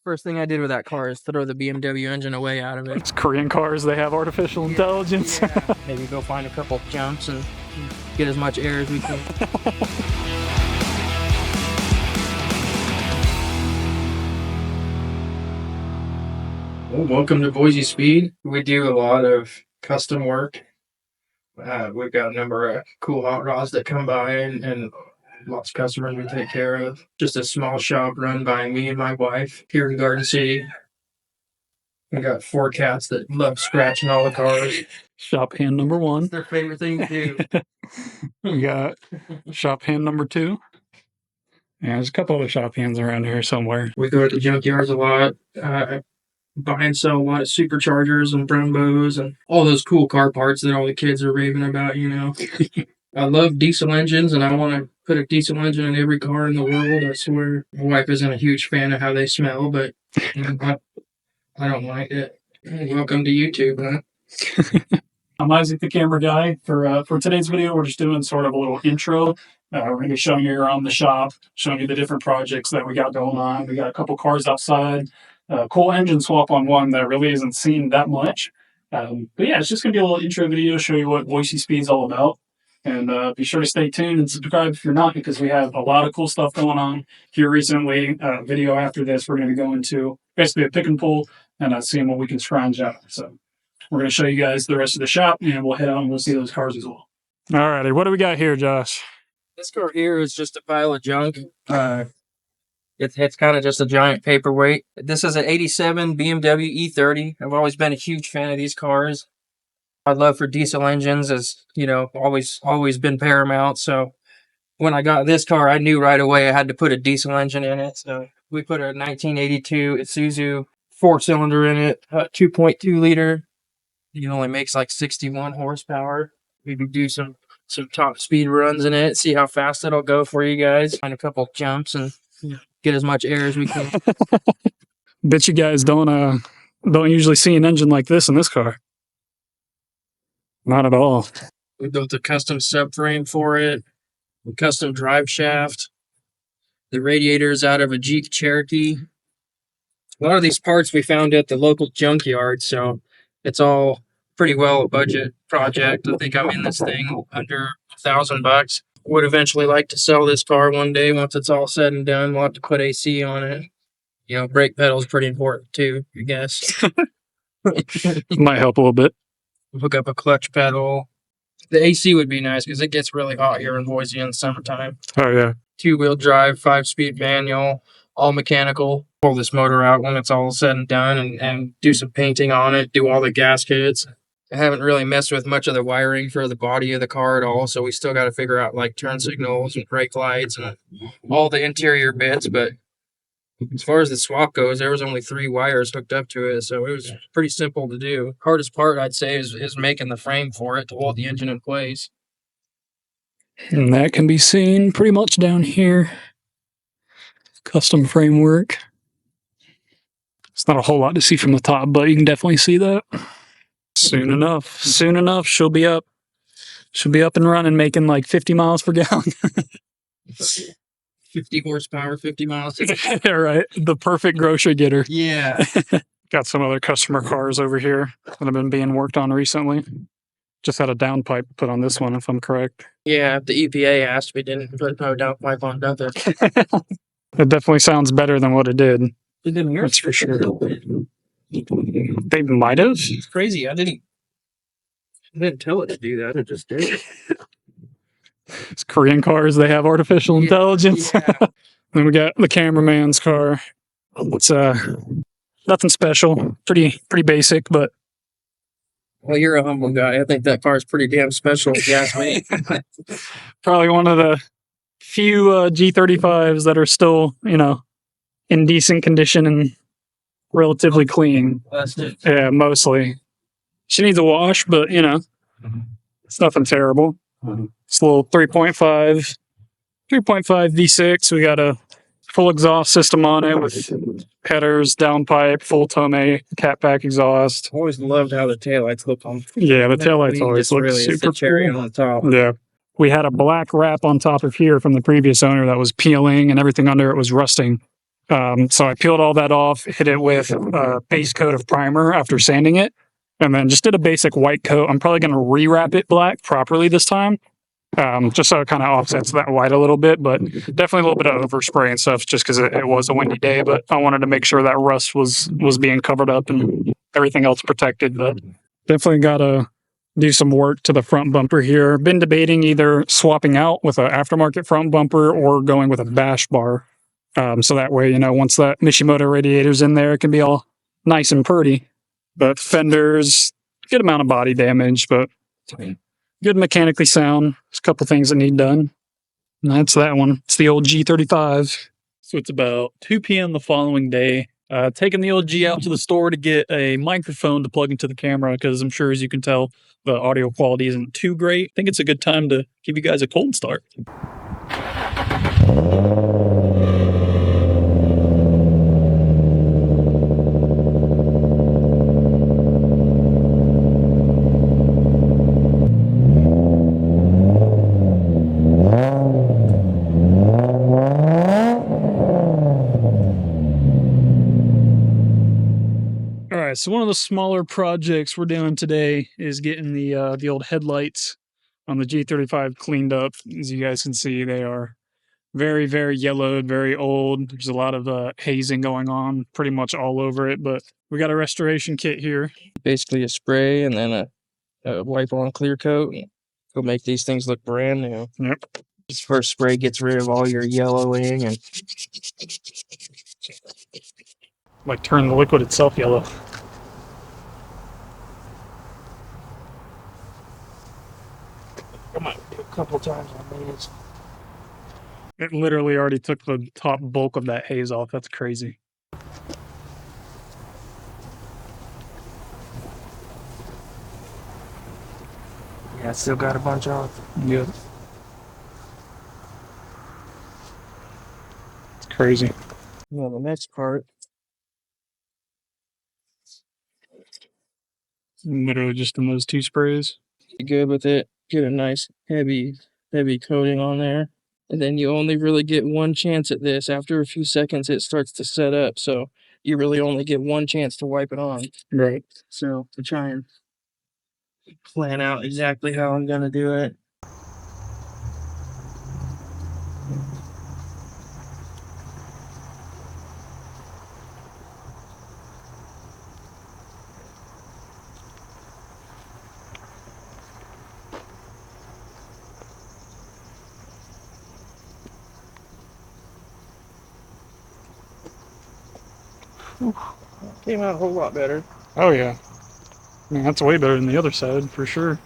First thing I did with that car is throw the BMW engine away out of it. It's Korean cars, they have artificial intelligence. Yeah. Maybe go find a couple jumps and get as much air as we can. Well, welcome to Boise Speed. We do a lot of custom work. We've got a number of cool hot rods that come by and lots of customers we take care of. Just a small shop run by me and my wife here in Garden City. We got 4 cats that love scratching all the cars. Shop hand number 1. It's their favorite thing to do. We got shop hand number 2. Yeah, there's a couple other shop hands around here somewhere. We go to the junkyards a lot. Buy and sell a lot of superchargers and Brembos and all those cool car parts that all the kids are raving about, you know. I love diesel engines, and I want to put a diesel engine in every car in the world. I swear. My wife isn't a huge fan of how they smell, but I don't mind it. Welcome to YouTube, huh? I'm Isaac, the camera guy. For today's video, we're just doing sort of a little intro. We're going to be showing you around the shop, showing you the different projects that we got going on. We got a couple cars outside. Cool engine swap on one that really isn't seen that much. But yeah, it's just going to be a little intro video, show you what Boise Speed's all about. And be sure to stay tuned and subscribe if you're not, because we have a lot of cool stuff going on here recently. Video after this, we're going to be going to basically a pick and pull and seeing what we can scrounge out. So we're going to show you guys the rest of the shop, and we'll head out and we'll see those cars as well. All righty, what do we got here, Josh? This car here is just a pile of junk. It's kind of just a giant paperweight. This is an 87 BMW E30. I've always been a huge fan of these cars. My love for diesel engines is, you know, always been paramount. So when I got this car, I knew right away I had to put a diesel engine in it. So we put a 1982 Isuzu 4-cylinder in it, 2.2 liter. It only makes like 61 horsepower. We could do some top speed runs in it, see how fast it'll go for you guys. Find a couple jumps and get as much air as we can. Bet you guys don't usually see an engine like this in this car. Not at all. We built a custom subframe for it, a custom drive shaft. The radiator is out of a Jeep Cherokee. A lot of these parts we found at the local junkyard, so it's all pretty well a budget project. I think I'm in this thing under $1,000. Would eventually like to sell this car one day once it's all said and done. We'll have to put AC on it. You know, brake pedal is pretty important too, I guess. Might help a little bit. Hook up a clutch pedal. The AC would be nice because it gets really hot here in Boise in the summertime. Oh, yeah. 2-wheel drive, 5-speed manual, all mechanical. Pull this motor out when it's all said and done and do some painting on it, do all the gaskets. I haven't really messed with much of the wiring for the body of the car at all, so we still got to figure out like turn signals and brake lights and all the interior bits. But as far as the swap goes, there was only 3 wires hooked up to it, so it was pretty simple to do. Hardest part, I'd say, is making the frame for it to hold the engine in place. And that can be seen pretty much down here. Custom framework. It's not a whole lot to see from the top, but you can definitely see that. Soon enough, she'll be up. She'll be up and running, making like 50 miles per gallon. 50 horsepower, 50 miles. Yeah, right. The perfect grocery getter. Yeah. Got some other customer cars over here that have been being worked on recently. Just had a downpipe put on this one, if I'm correct. Yeah, the EPA asked we didn't put no downpipe on nothing. It definitely sounds better than what it did. It didn't hear. That's for sure. They might have. It's crazy. I didn't tell it to do that. It just did. It's Korean cars, they have artificial intelligence. Yeah. Then we got the cameraman's car. It's nothing special. Pretty basic, but Well, you're a humble guy. I think that car is pretty damn special, if you ask me. probably one of the few G35s that are still, you know, in decent condition and relatively clean. That's it. Yeah, mostly. She needs a wash, but, you know, it's nothing terrible. It's a little 3.5 V6. We got a full exhaust system on it with headers, downpipe, full Tomei, catback exhaust. Always loved how the taillights look on. Yeah, the taillights always look really super cherry cool. on the top. Yeah. We had a black wrap on top of here from the previous owner that was peeling and everything under it was rusting. So I peeled all that off, hit it with a base coat of primer after sanding it, and then just did a basic white coat. I'm probably going to rewrap it black properly this time, just so it kind of offsets that white a little bit, but definitely a little bit of overspray and stuff just because it was a windy day, but I wanted to make sure that rust was being covered up and everything else protected. But definitely got to do some work to the front bumper here. Been debating either swapping out with an aftermarket front bumper or going with a bash bar. So that way, you know, once that Mishimoto radiator's in there, it can be all nice and pretty. But fenders, good amount of body damage, but good mechanically sound. There's a couple things that need done. And that's that one. It's the old G35. So it's about 2 p.m. the following day. Taking the old G out to the store to get a microphone to plug into the camera because I'm sure, as you can tell, the audio quality isn't too great. I think it's a good time to give you guys a cold start. All right, so one of the smaller projects we're doing today is getting the old headlights on the G35 cleaned up. As you guys can see, they are very, very yellowed, very old. There's a lot of hazing going on pretty much all over it, but we got a restoration kit here. Basically a spray and then a wipe on clear coat. Will make these things look brand new. Yep. This first spray gets rid of all your yellowing and Like turn the liquid itself yellow. I might do a couple times on these. It literally already took the top bulk of that haze off. That's crazy. Yeah, still got a bunch off. Yep. It's crazy. Well, the next part, Literally just in those 2 sprays. get good with it. Get a nice heavy coating on there. And then you only really get one chance at this. After a few seconds, it starts to set up. So you really only get one chance to wipe it on. Right. So to try and plan out exactly how I'm going to do it. Came out a whole lot better. Oh yeah. I mean, that's way better than the other side, for sure.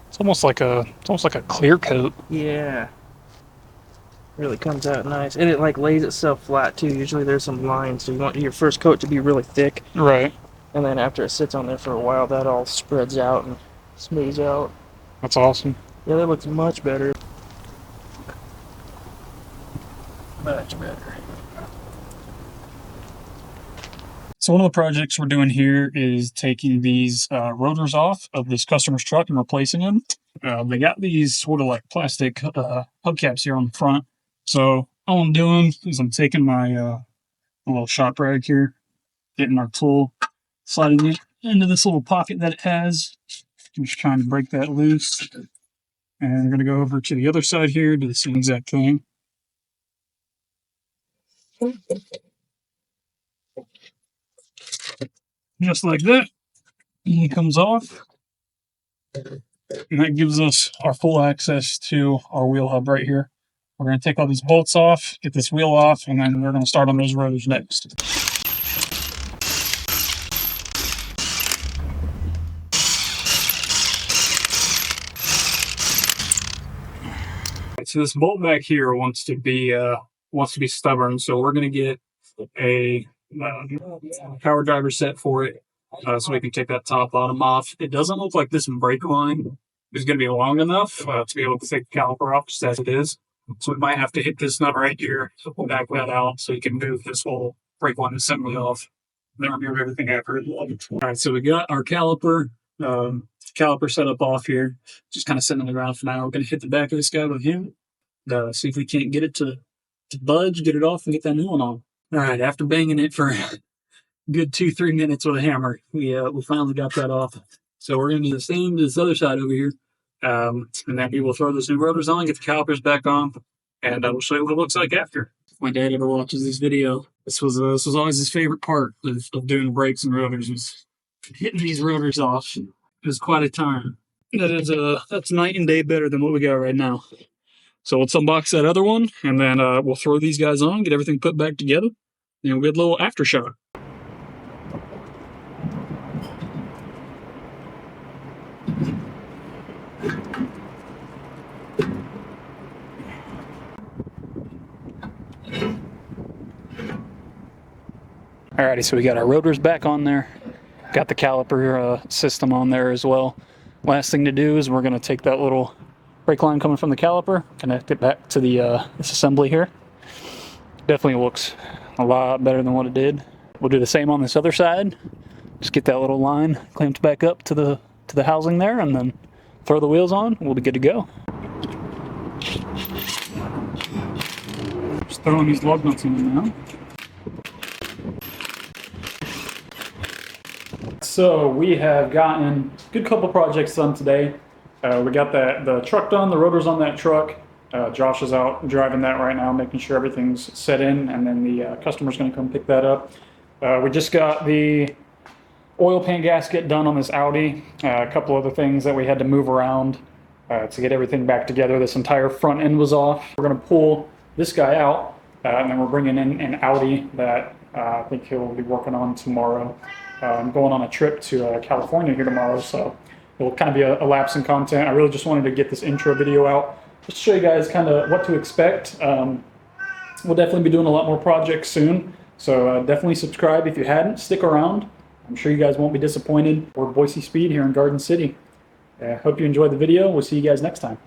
It's almost like a clear coat. Yeah. Really comes out nice. And it like lays itself flat too. Usually there's some lines. So you want your first coat to be really thick. Right. And then after it sits on there for a while, that all spreads out and smooths out. That's awesome. Yeah, that looks much better. Much better. So one of the projects we're doing here is taking these rotors off of this customer's truck and replacing them. They got these sort of like plastic hubcaps here on the front. So all I'm doing is I'm taking my little shop rag here, getting our tool, sliding it into this little pocket that it has. Just trying to break that loose. And we're going to go over to the other side here, do the same exact thing. Just like that. And it comes off. And that gives us our full access to our wheel hub right here. We're going to take all these bolts off, get this wheel off, and then we're going to start on those rotors next. So this bolt back here wants to be wants to be stubborn, so we're going to get a power driver set for it, so we can take that top bottom off. It doesn't look like this brake line is going to be long enough to be able to take the caliper off just as it is. So we might have to hit this nut right here to pull back that out so you can move this whole brake line assembly off. Then remove everything after it. All right, so we got our caliper set up off here. Just kind of sitting on the ground for now. We're going to hit the back of this guy with him. See if we can't get it to budge, get it off, and get that new one on. All right, after banging it for a good 2-3 minutes with a hammer, we finally got that off. So we're going to do the same to this other side over here. And then we will throw those new rotors on, get the calipers back on, and I will show you what it looks like after. If my dad ever watches this video, this was always his favorite part of doing brakes and rotors, was hitting these rotors off. It was quite a time. That's night and day better than what we got right now. So let's unbox that other one, and then we'll throw these guys on, get everything put back together, and we'll get a little aftershock. Alrighty, so we got our rotors back on there. Got the caliper system on there as well. Last thing to do is we're going to take that little brake line coming from the caliper, connect it back to the this assembly here. Definitely looks a lot better than what it did. We'll do the same on this other side. Just get that little line clamped back up to the housing there, and then throw the wheels on. We'll be good to go. Just throwing these lug nuts in now. So we have gotten a good couple projects done today. We got the truck done, the rotors on that truck. Josh is out driving that right now, making sure everything's set in, and then the customer's going to come pick that up. We just got the oil pan gasket done on this Audi. A couple other things that we had to move around to get everything back together. This entire front end was off. We're going to pull this guy out, and then we're bringing in an Audi that I think he'll be working on tomorrow. I'm going on a trip to California here tomorrow, so it'll kind of be a lapse in content. I really just wanted to get this intro video out, just to show you guys kind of what to expect. We'll definitely be doing a lot more projects soon, so definitely subscribe if you hadn't. Stick around. I'm sure you guys won't be disappointed. We're Boise Speed here in Garden City. Hope you enjoyed the video. We'll see you guys next time.